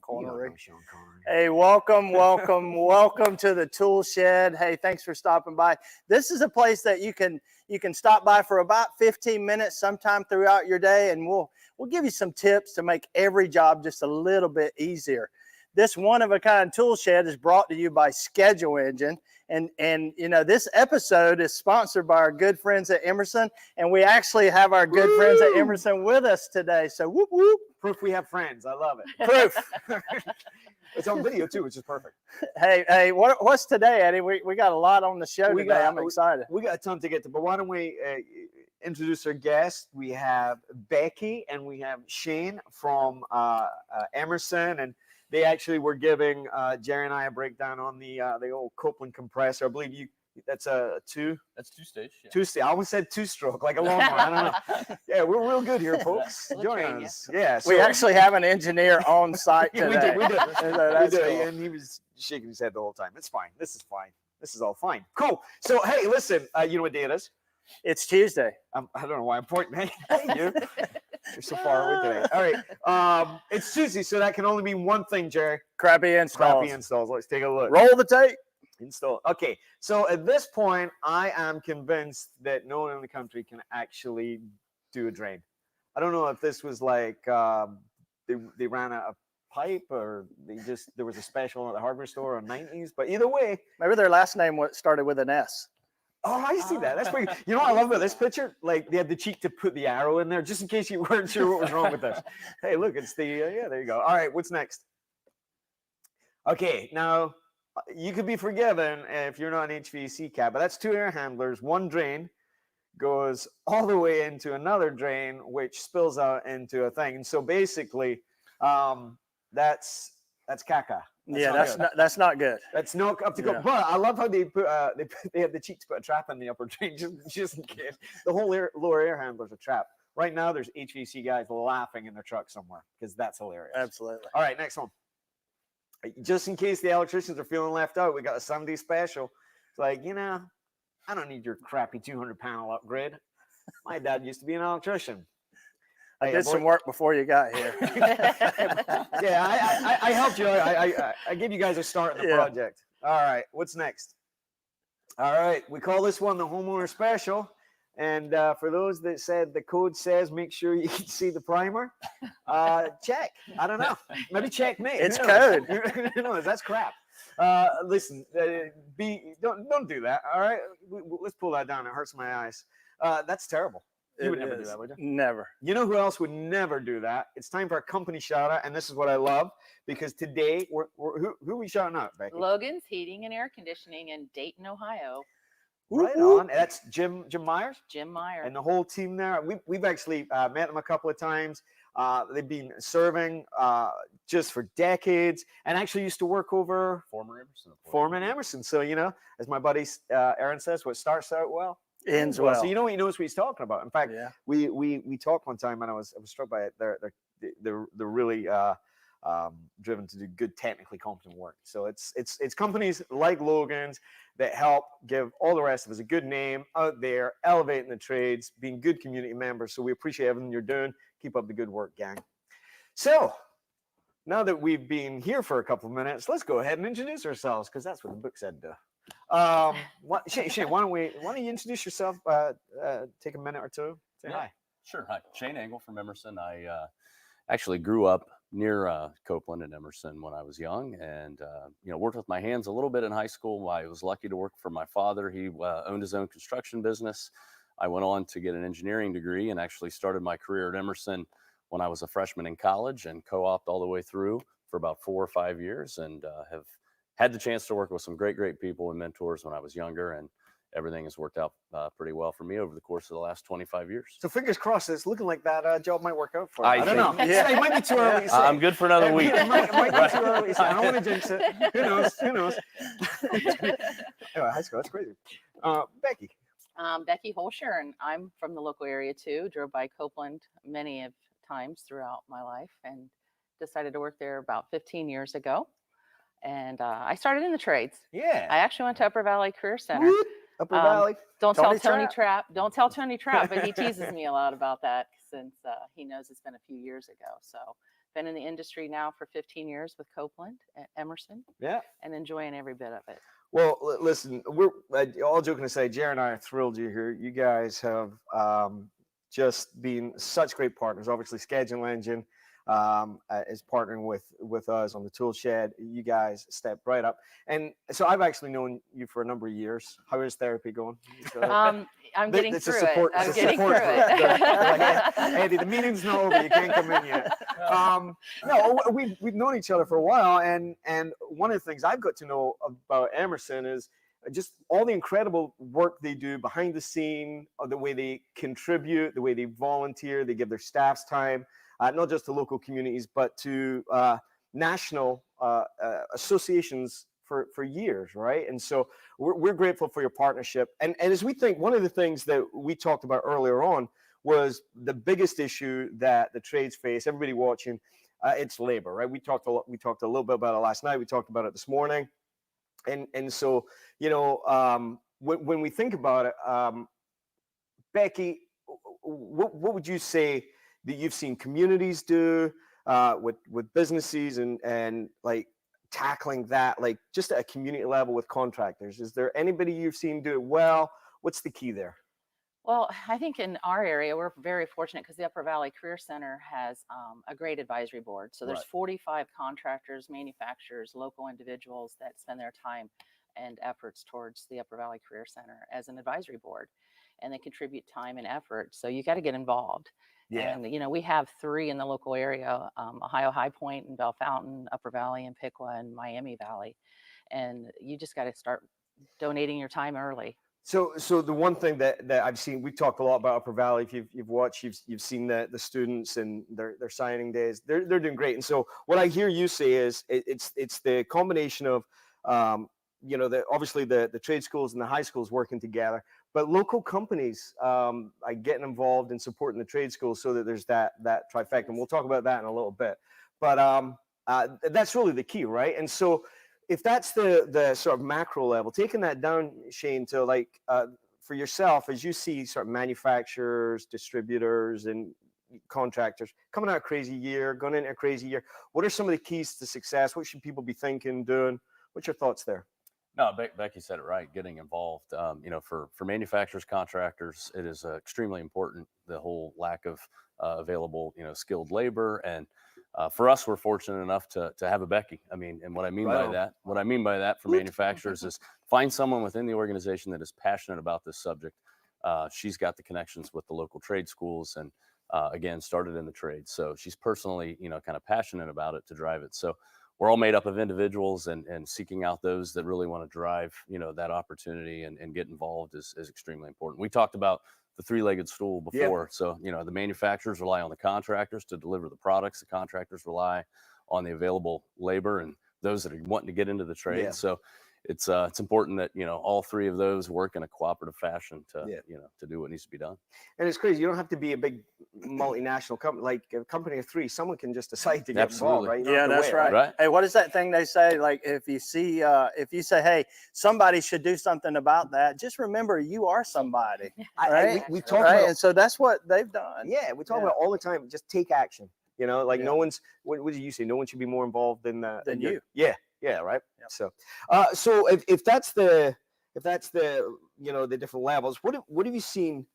corner, Rick. Sean Connery. Hey, welcome to the Toolshed. Hey, thanks for stopping by. This is a place that you can stop by for about 15 minutes sometime throughout your day, and we'll give you some tips to make every job just a little bit easier. This one-of-a-kind tool shed is brought to you by Schedule Engine. And you know, this episode is sponsored by our good friends at Emerson. And we actually have our good friends at Emerson with us today. So whoop, whoop. Proof we have friends. I love it. Proof. It's on video too, which is perfect. Hey, what's today, Eddie? We got a lot on the show today. I'm excited. We got a ton to get to, but why don't we introduce our guests? We have Becky and we have Shane from Emerson, and they actually were giving Jerry and I a breakdown on the old Copeland compressor. I believe that's a two. That's two-stage. Yeah. Two-stage. I almost said two-stroke, like a lawnmower. I don't know. Yeah, we're real good here, folks. Join us. Yeah. So, we actually have an engineer on site today. We did. That's cool. And he was shaking his head the whole time. It's fine. This is fine. This is all fine. Cool. So, hey, listen. You know what day it is? It's Tuesday. I don't know why I'm pointing. Hey, you're so far away today. All right. It's Tuesday, so that can only mean one thing, Jerry. Crappy installs. Crappy installs. Let's take a look. Roll the tape. Install. Okay. So at this point, I am convinced that no one in the country can actually do a drain. I don't know if this was like they ran out of pipe, or there was a special at the hardware store in the 90s. But either way, maybe their last name started with an S. Oh, I see that. That's pretty. You know what I love about this picture? Like, they had the cheek to put the arrow in there just in case you weren't sure what was wrong with this. Hey, look, it's the yeah. There you go. All right, what's next? Okay, now you could be forgiven if you're not an HVAC cat, but that's two air handlers. One drain goes all the way into another drain, which spills out into a thing. And so basically, that's caca. That's not good. That's not up to go. But I love how they put they have the cheek to put a trap in the upper drain just in case. The whole lower air handler's a trap. Right now, there's HVAC guys laughing in their truck somewhere because that's hilarious. Absolutely. All right, next one. Just in case the electricians are feeling left out, we got a Sunday special. It's like, I don't need your crappy 200 panel upgrade. My dad used to be an electrician. I did some work before you got here. Yeah, I helped you. I gave you guys a start in the project. All right, what's next? All right, we call this one the homeowner special. And for those that said the code says make sure you can see the primer, check. I don't know. Maybe checkmate. It's code. Who knows? That's crap. Listen, don't do that. All right, let's pull that down. It hurts my eyes. That's terrible. You would never do that, would you? Never. You know who else would never do that? It's time for a company shout out, and this is what I love, because today who are we shouting out, Becky? Logan's Heating and Air Conditioning in Dayton, Ohio. Right on. That's Jim Myers. Jim Myers and the whole team there. We've actually met them a couple of times. They've been serving just for decades, and actually used to work over Foreman Emerson. So as my buddy Aaron says, what starts out well ends well. So he knows what he's talking about. In fact, we talked one time, and I was struck by it. They're really driven to do good, technically competent work. So it's companies like Logan's that help give all the rest of us a good name out there, elevating the trades, being good community members. So we appreciate everything you're doing. Keep up the good work, gang. So now that we've been here for a couple of minutes, let's go ahead and introduce ourselves, because that's what the book said to. Shane, why don't you introduce yourself? Take a minute or two. Say hi. Sure. Hi, Shane Engel from Emerson. I actually grew up near Copeland and Emerson when I was young, and worked with my hands a little bit in high school. I was lucky to work for my father. He owned his own construction business. I went on to get an engineering degree and actually started my career at Emerson when I was a freshman in college, and co-opted all the way through for about 4 or 5 years, and have had the chance to work with some great people and mentors when I was younger, and everything has worked out pretty well for me over the course of the last 25 years. So fingers crossed, it's looking like that job might work out for you. I don't know. Yeah. It might be too early to say. I'm good for another week. It might be too early to say. I don't want to jinx it. Who knows? Anyway, high school, that's crazy. Becky. Becky Holscher, and I'm from the local area too. Drove by Copeland many of times throughout my life, and decided to work there about 15 years ago. And I started in the trades. Yeah. I actually went to Upper Valley Career Center. Upper Valley. Don't tell Tony Trapp. Don't tell Tony Trapp, but he teases me a lot about that since he knows it's been a few years ago. So Been in the industry now for 15 years with Copeland at Emerson. Yeah. And enjoying every bit of it. Well, listen, we're all joking aside. Jared and I are thrilled you're here. You guys have just been such great partners. Obviously, Schedule Engine is partnering with us on the Toolshed. You guys stepped right up, and so I've actually known you for a number of years. How is therapy going? I'm getting it's through a support, it. I'm it's a getting support through group. it. They're like, hey, Andy, the meeting's not over. You can't come in yet. No, we've known each other for a while, and one of the things I've got to know about Emerson is just all the incredible work they do behind the scene, the way they contribute, the way they volunteer, they give their staffs time, not just to local communities, but to national associations for years, right? And so we're grateful for your partnership. And as we think, one of the things that we talked about earlier on was the biggest issue that the trades face, everybody watching, it's labor, right? We talked a little bit about it last night. We talked about it this morning. And so, you know, when we think about it, Becky, what would you say that you've seen communities do with businesses and like tackling that, like just at a community level with contractors? Is there anybody you've seen do it well? What's the key there? Well, I think in our area, we're very fortunate because the Upper Valley Career Center has a great advisory board. So there's 45 contractors, manufacturers, local individuals that spend their time and efforts towards the Upper Valley Career Center as an advisory board, and they contribute time and effort. So you got to get involved. Yeah. And, you know, we have 3 in the local area, Ohio High Point and Bell Fountain, Upper Valley and Piqua and Miami Valley. And you just got to start donating your time early. So the one thing that I've seen, we've talked a lot about Upper Valley. If you've watched, you've seen the students and their signing days. They're doing great. And so what I hear you say is it's the combination of you know, obviously the trade schools and the high schools working together, but local companies getting involved in supporting the trade schools so that there's that trifecta. And we'll talk about that in a little bit. But that's really the key, right? And so if that's the sort of macro level, taking that down, Shane, to like for yourself, as you see sort of manufacturers, distributors, and contractors coming out a crazy year, going into a crazy year, what are some of the keys to success? What should people be thinking, doing? What's your thoughts there? No, Becky said it right. Getting involved, you know, for manufacturers, contractors, it is extremely important. The whole lack of available, you know, skilled labor, and for us, we're fortunate enough to have a Becky. I mean, and what I mean by that for manufacturers is find someone within the organization that is passionate about this subject. She's got the connections with the local trade schools, and again, started in the trade, so she's personally, you know, kind of passionate about it to drive it. So we're all made up of individuals, and seeking out those that really want to drive, you know, that opportunity and get involved is extremely important. We talked about the 3-legged stool before. Yeah. So, you know, the manufacturers rely on the contractors to deliver the products. The contractors rely on the available labor and those that are wanting to get into the trade. Yeah. So it's important that, you know, all 3 of those work in a cooperative fashion to, you know, to do what needs to be done. And it's crazy. You don't have to be a big multinational company, like a company of 3. Someone can just decide to get involved, right? Yeah, that's right. Hey, what is that thing they say? Like, if you say, hey, somebody should do something about that, just remember you are somebody. Right? We talk about, and so that's what they've done. Yeah, we talk about all the time. Just take action. You know, like no one's. What did you say? No one should be more involved than you. Yeah, right. Yep. So if that's the you know, the different levels, what have you seen,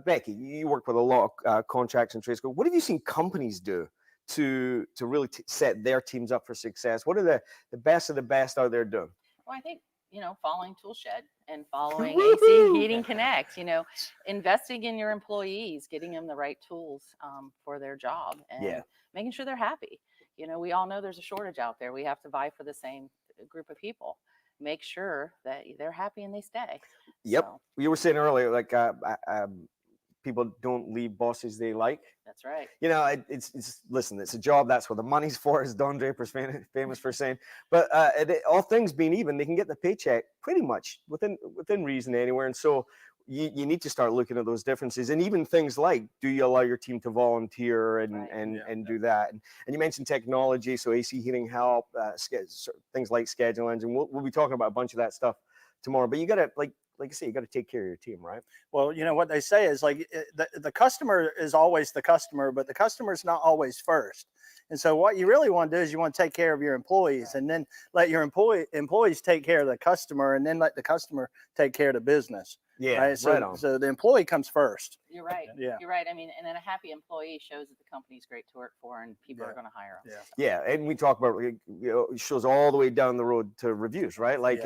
Becky? You work with a lot of contracts and trade schools. What have you seen companies do to really set their teams up for success? What are the best of the best out there doing? Well, I think, you know, following Toolshed and following AC Heating Connect, you know, investing in your employees, getting them the right tools for their job, and making sure they're happy. You know, we all know there's a shortage out there. We have to vie for the same group of people. Make sure that they're happy and they stay. Yep. So, you were saying earlier, like people don't leave bosses they like. That's right. You know, it's listen, it's a job. That's what the money's for, as Don Draper's famous for saying. But all things being even, they can get the paycheck pretty much within reason anywhere. And so you need to start looking at those differences, and even things like, do you allow your team to volunteer and do that? And you mentioned technology, so AC Heating help, things like Schedule Engine. We'll be talking about a bunch of that stuff tomorrow. But you got to, like, like I say, you got to take care of your team, right? Well, you know what they say is like the customer is always the customer, but the customer is not always first. And so what you really want to do is you want to take care of your employees, and then let your employees take care of the customer, and then let the customer take care of the business. Yeah, right. So, right on. so the employee comes first. You're right. Yeah. You're right. I mean, and then a happy employee shows that the company's great to work for, and people are going to hire them. Yeah, and we talk about, you know, it shows all the way down the road to reviews, right? Like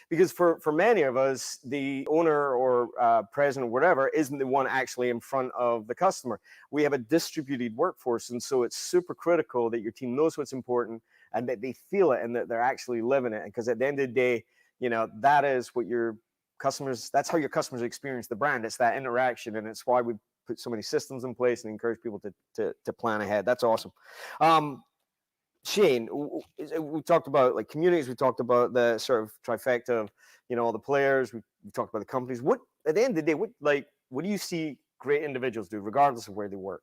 because for many of us, the owner or president or whatever isn't the one actually in front of the customer. We have a distributed workforce, and so it's super critical that your team knows what's important and that they feel it and that they're actually living it. Because at the end of the day, you know, that is what your customers, that's how your customers experience the brand. It's that interaction, and it's why we put so many systems in place and encourage people to plan ahead. That's awesome. Shane, we talked about like communities. We talked about the sort of trifecta of, you know, all the players. We talked about the companies. What, at the end of the day, what do you see great individuals do, regardless of where they work?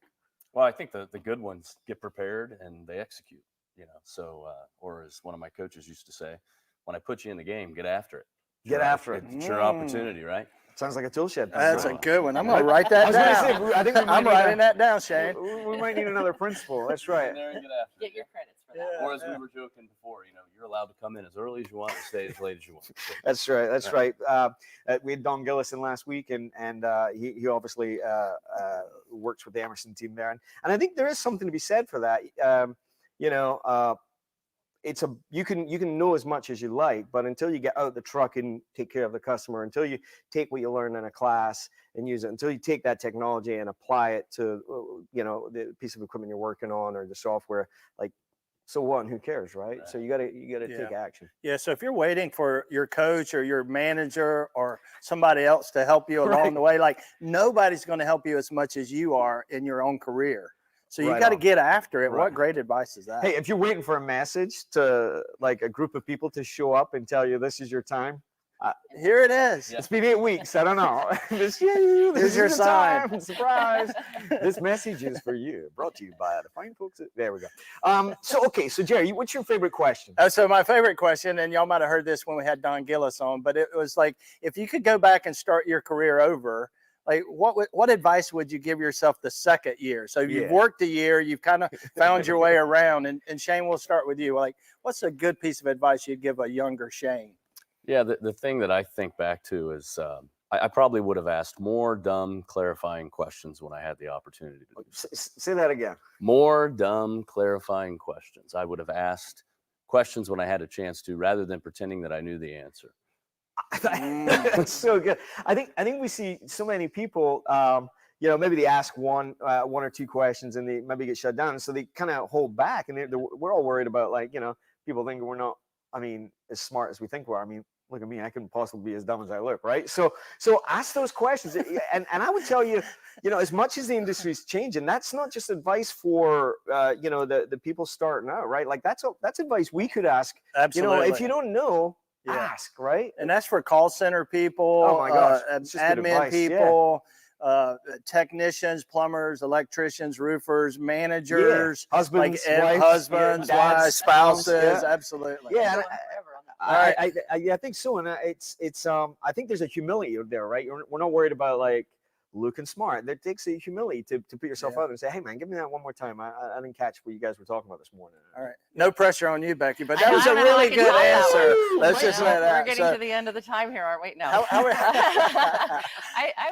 Well, I think the good ones get prepared and they execute. You know, so or as one of my coaches used to say, when I put you in the game, get after it. Get after it. It's your opportunity, right? Sounds like a Toolshed. That's a good one. I'm going to write that down. I think I'm writing that down, Shane. We might need another principal. That's right. Get your credits for that. Or as we were joking before, you know, you're allowed to come in as early as you want and stay as late as you want. So, that's right. That's right. We had Don Gillison last week, and he obviously works with the Emerson team there, and I think there is something to be said for that. You know, you can know as much as you like, but until you get out the truck and take care of the customer, until you take what you learn in a class and use it, until you take that technology and apply it to, you know, the piece of equipment you're working on or the software, like, so what, and who cares, right? So you gotta take action. Yeah. So if you're waiting for your coach or your manager or somebody else to help you along the way, like nobody's going to help you as much as you are in your own career. So you got to get after it. Right. What great advice is that? Hey, if you're waiting for a message to like a group of people to show up and tell you this is your time, here it is. It's been 8 weeks. I don't know. This is your sign. Surprise. This message is for you. Brought to you by the fine folks. There we go. So Jerry, what's your favorite question? So my favorite question, and y'all might have heard this when we had Don Gillis on, but it was like, if you could go back and start your career over, like what advice would you give yourself the second year? So you've worked a year, you've kind of found your way around, and Shane, we'll start with you. Like, what's a good piece of advice you'd give a younger Shane? Yeah, the thing that I think back to is I probably would have asked more dumb clarifying questions when I had the opportunity to do so. Say that again. More dumb clarifying questions. I would have asked questions when I had a chance to, rather than pretending that I knew the answer. That's so good. I think we see so many people, you know, maybe they ask one or two questions and they maybe get shut down, so they kind of hold back, and we're all worried about, like, you know, people think we're not, I mean, as smart as we think we are. I mean, look at me, I couldn't possibly be as dumb as I look, right? So ask those questions, and I would tell you, you know, as much as the industry's changing, that's not just advice for you know, the people starting out, right? Like that's advice we could ask. Absolutely. You know, if you don't know, ask, right? And that's for call center people, oh my gosh, admin people, technicians, plumbers, electricians, roofers, managers, husbands, wives, spouses. Absolutely. Yeah. I think so, and it's I think there's a humility there, right? We're not worried about like looking smart. That takes a humility to put yourself out and say, hey man, give me that one more time. I didn't catch what you guys were talking about this morning. All right. No pressure on you, Becky, but that was a really good answer. Let's just let that. We're getting to the end of the time here, aren't we? No. I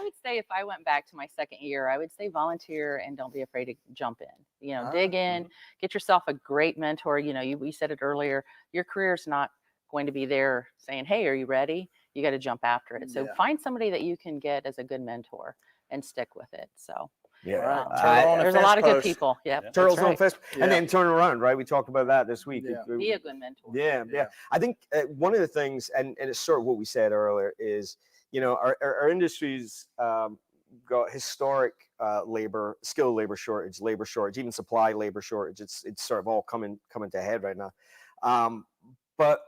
would say if I went back to my second year, I would say volunteer and don't be afraid to jump in. You know, dig in, get yourself a great mentor. You know, we said it earlier, your career's not going to be there saying, hey, are you ready? You got to jump after it. So find somebody that you can get as a good mentor and stick with it. So there's a lot of good people. Yeah, turtles on fest, and then turn around. Right, we talked about that this week. Be a good mentor. Yeah. I think one of the things, and it's sort of what we said earlier, is, you know, our industry's got historic skilled labor shortage, even supply labor shortage. It's sort of all coming to head right now. But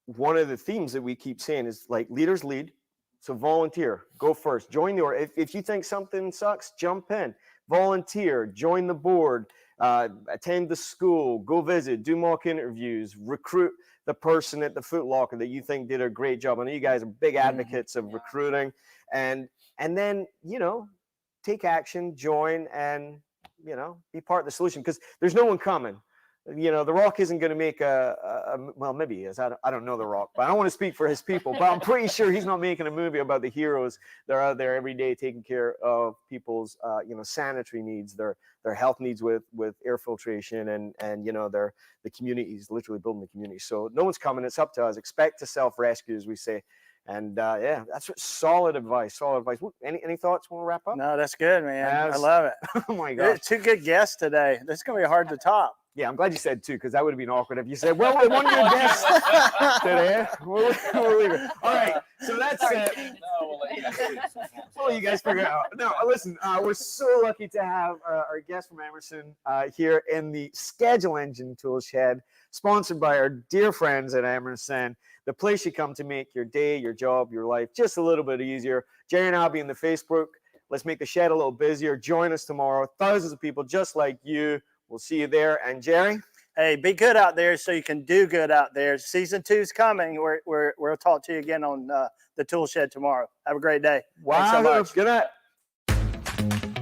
one of the themes that we keep saying is, like, leaders lead. So volunteer, go first, join the org. If you think something sucks, jump in, volunteer, join the board, attend the school, go visit, do mock interviews, recruit the person at the Foot Locker that you think did a great job. I know you guys are big advocates of recruiting, and then, you know, take action, join, and, you know, be part of the solution, because there's no one coming. You know, The Rock isn't going to make well, maybe he is. I don't know The Rock, but I don't want to speak for his people, but I'm pretty sure he's not making a movie about the heroes that are out there every day taking care of people's, you know, sanitary needs, their health needs with air filtration, and you know, the communities, literally building the community. So no one's coming. It's up to us. Expect to self-rescue, as we say. And yeah, that's solid advice. Solid advice. Any thoughts when we wrap up? No, that's good, man. I love it. Oh my gosh. Two good guests today. This is going to be hard to top. Yeah, I'm glad you said two, because that would have been awkward if you said, well, one of your guests today. We'll leave it. All right, so that's it. No, we'll let you guys Well, you guys figure it out. No, listen, we're so lucky to have our guest from Emerson here in the Schedule Engine Tool Shed, sponsored by our dear friends at Emerson, the place you come to make your day, your job, your life just a little bit easier. Jerry and I'll be in the Facebook. Let's make the shed a little busier. Join us tomorrow. Thousands of people just like you. We'll see you there. And Jerry? Hey, be good out there so you can do good out there. Season 2's coming. We'll talk to you again on the Tool Shed tomorrow. Have a great day. Wow. Thanks so much. Good night.